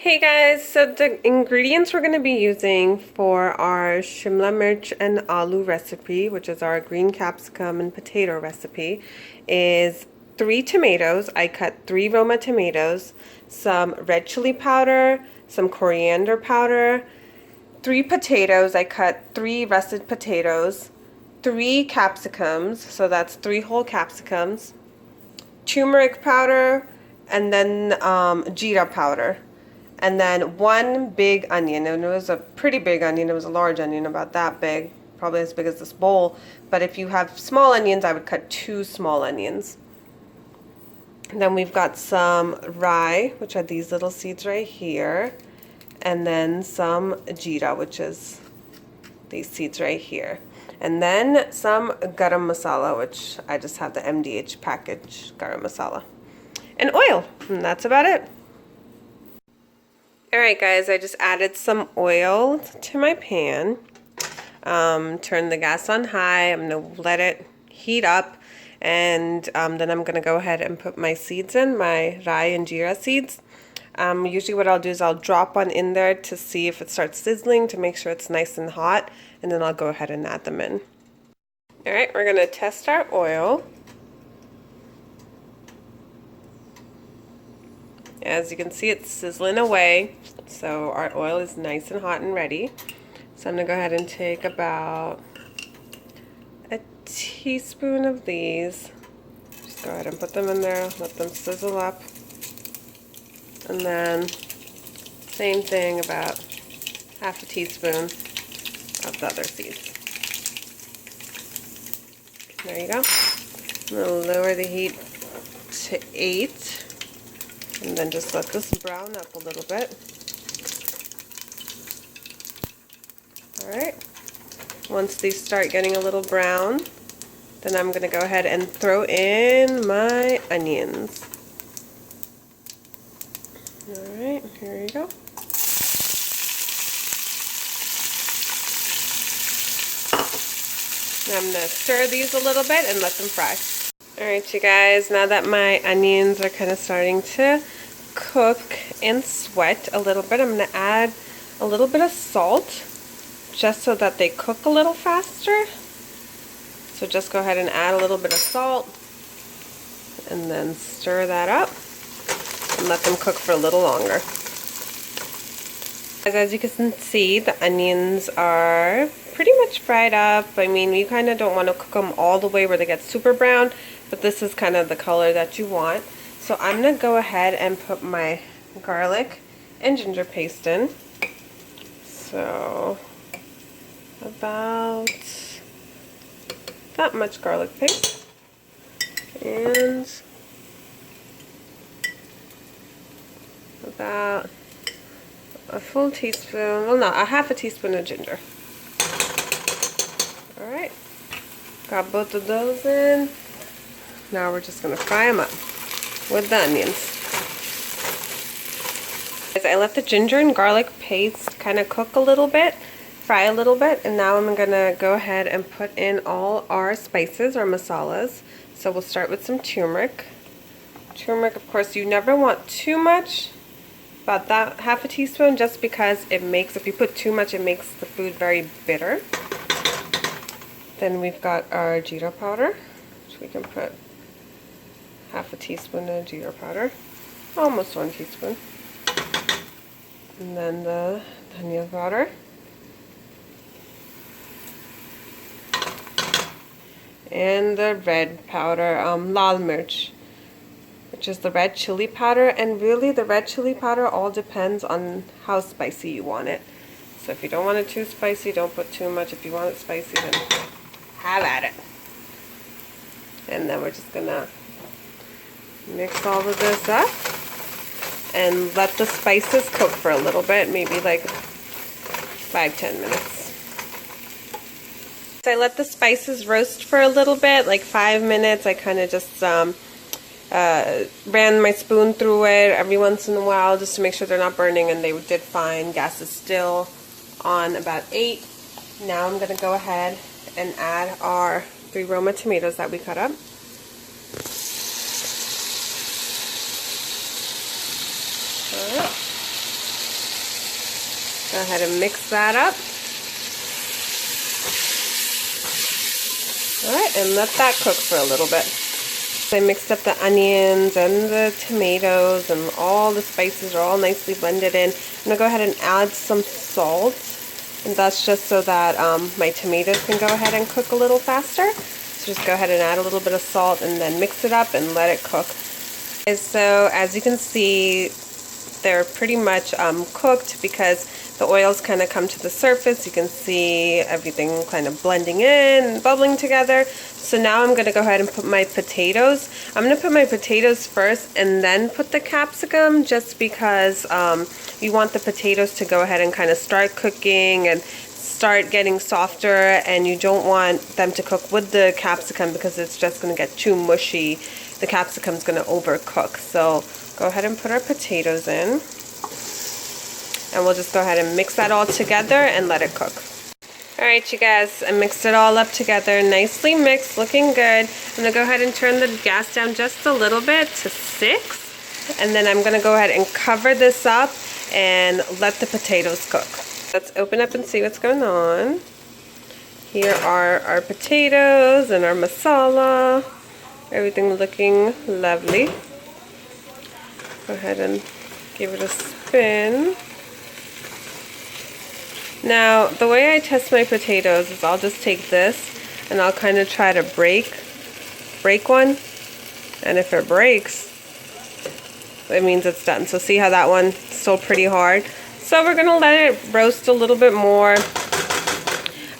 Hey guys, so the ingredients we're going to be using for our shimla mirch and aloo recipe, which is our green capsicum and potato recipe, is 3 tomatoes. I cut 3 Roma tomatoes, some red chili powder, some coriander powder, 3 potatoes. I cut 3 russet potatoes, 3 capsicums, so that's 3 whole capsicums, turmeric powder, and then jeera powder. And then 1 big onion, and it was a pretty big onion. It was a large onion, about that big, probably as big as this bowl. But if you have small onions, I would cut 2 small onions. And then we've got some rye, which are these little seeds right here. And then some jeera, which is these seeds right here. And then some garam masala, which I just have the MDH package garam masala. And oil, and that's about it. Alright guys, I just added some oil to my pan. Turn the gas on high. I'm going to let it heat up, and then I'm going to go ahead and put my seeds in, my rye and jeera seeds. Usually what I'll do is I'll drop one in there to see if it starts sizzling, to make sure it's nice and hot, and then I'll go ahead and add them in. Alright, we're going to test our oil. As you can see, it's sizzling away, so our oil is nice and hot and ready. So I'm going to go ahead and take about a teaspoon of these. Just go ahead and put them in there, let them sizzle up. And then same thing, about half a teaspoon of the other seeds. There you go. I'm going to lower the heat to 8. And then just let this brown up a little bit. Alright. Once these start getting a little brown, then I'm going to go ahead and throw in my onions. Alright, here you go. Now I'm going to stir these a little bit and let them fry. Alright you guys, now that my onions are kind of starting to cook and sweat a little bit, I'm going to add a little bit of salt just so that they cook a little faster. So just go ahead and add a little bit of salt and then stir that up and let them cook for a little longer. As you can see, the onions are pretty much fried up. I mean, you kind of don't want to cook them all the way where they get super brown, but this is kind of the color that you want. So I'm going to go ahead and put my garlic and ginger paste in. So about that much garlic paste. And about a full teaspoon, well no, a half a teaspoon of ginger. Alright, got both of those in. Now we're just going to fry them up with the onions. I let the ginger and garlic paste kind of cook a little bit, fry a little bit, and now I'm going to go ahead and put in all our spices or masalas. So we'll start with some turmeric. Turmeric, of course, you never want too much, about that half a teaspoon, just because it makes, if you put too much, it makes the food very bitter. Then we've got our jeera powder, which we can put half a teaspoon of jeera powder, almost 1 teaspoon. And then the dhania powder. And the red powder, lal mirch, which is the red chili powder. And really the red chili powder all depends on how spicy you want it. So if you don't want it too spicy, don't put too much. If you want it spicy, then have at it. And then we're just gonna mix all of this up and let the spices cook for a little bit, maybe like 5-10 minutes. So I let the spices roast for a little bit, like 5 minutes. I kind of just ran my spoon through it every once in a while just to make sure they're not burning, and they did fine. Gas is still on about 8. Now I'm going to go ahead and add our 3 Roma tomatoes that we cut up. Alright. Go ahead and mix that up. Alright, and let that cook for a little bit. I mixed up the onions and the tomatoes, and all the spices are all nicely blended in. I'm going to go ahead and add some salt, and that's just so that my tomatoes can go ahead and cook a little faster. So just go ahead and add a little bit of salt and then mix it up and let it cook. And so as you can see, they're pretty much cooked because the oils kind of come to the surface. You can see everything kind of blending in and bubbling together. So now I'm going to go ahead and put my potatoes. I'm going to put my potatoes first and then put the capsicum, just because you want the potatoes to go ahead and kind of start cooking and start getting softer, and you don't want them to cook with the capsicum because it's just going to get too mushy. The capsicum's going to overcook. So go ahead and put our potatoes in. And we'll just go ahead and mix that all together and let it cook. Alright you guys, I mixed it all up together, nicely mixed, looking good. I'm going to go ahead and turn the gas down just a little bit to 6. And then I'm going to go ahead and cover this up and let the potatoes cook. Let's open up and see what's going on. Here are our potatoes and our masala. Everything looking lovely. Go ahead and give it a spin. Now, the way I test my potatoes is I'll just take this and I'll kind of try to break one. And if it breaks, it means it's done. So see how that one's still pretty hard? So we're going to let it roast a little bit more.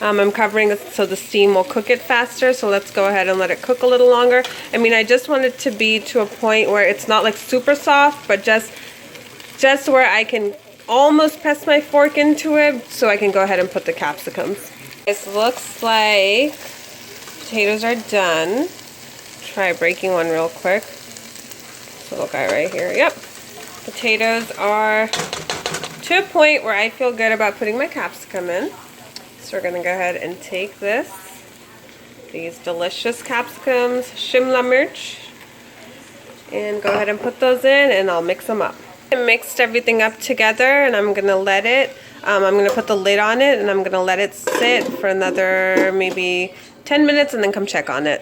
I'm covering it so the steam will cook it faster. So let's go ahead and let it cook a little longer. I mean, I just want it to be to a point where it's not like super soft, but just where I can almost press my fork into it so I can go ahead and put the capsicums. This looks like potatoes are done. Try breaking one real quick. This little guy right here. Yep. Potatoes are to a point where I feel good about putting my capsicum in. So we're going to go ahead and take these delicious capsicums, shimla mirch, and go ahead and put those in, and I'll mix them up. I mixed everything up together, and I'm going to let it, I'm going to put the lid on it, and I'm going to let it sit for another maybe 10 minutes and then come check on it.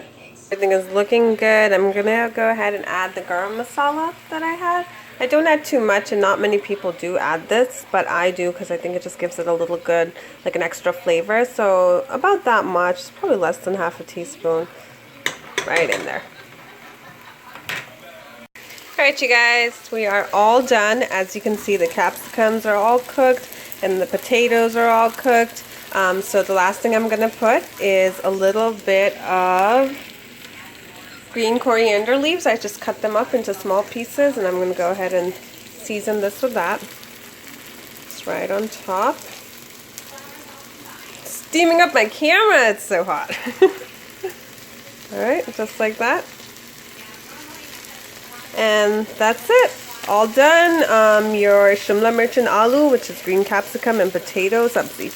Everything is looking good. I'm going to go ahead and add the garam masala that I had. I don't add too much, and not many people do add this, but I do because I think it just gives it a little good, like an extra flavor. So about that much, it's probably less than half a teaspoon right in there. Alright you guys, we are all done. As you can see, the capsicums are all cooked and the potatoes are all cooked. So the last thing I'm going to put is a little bit of green coriander leaves. I just cut them up into small pieces, and I'm going to go ahead and season this with that. It's right on top. Steaming up my camera, it's so hot. Alright, just like that. And that's it. All done. Your shimla mirch and aloo, which is green capsicum and potato sabzi.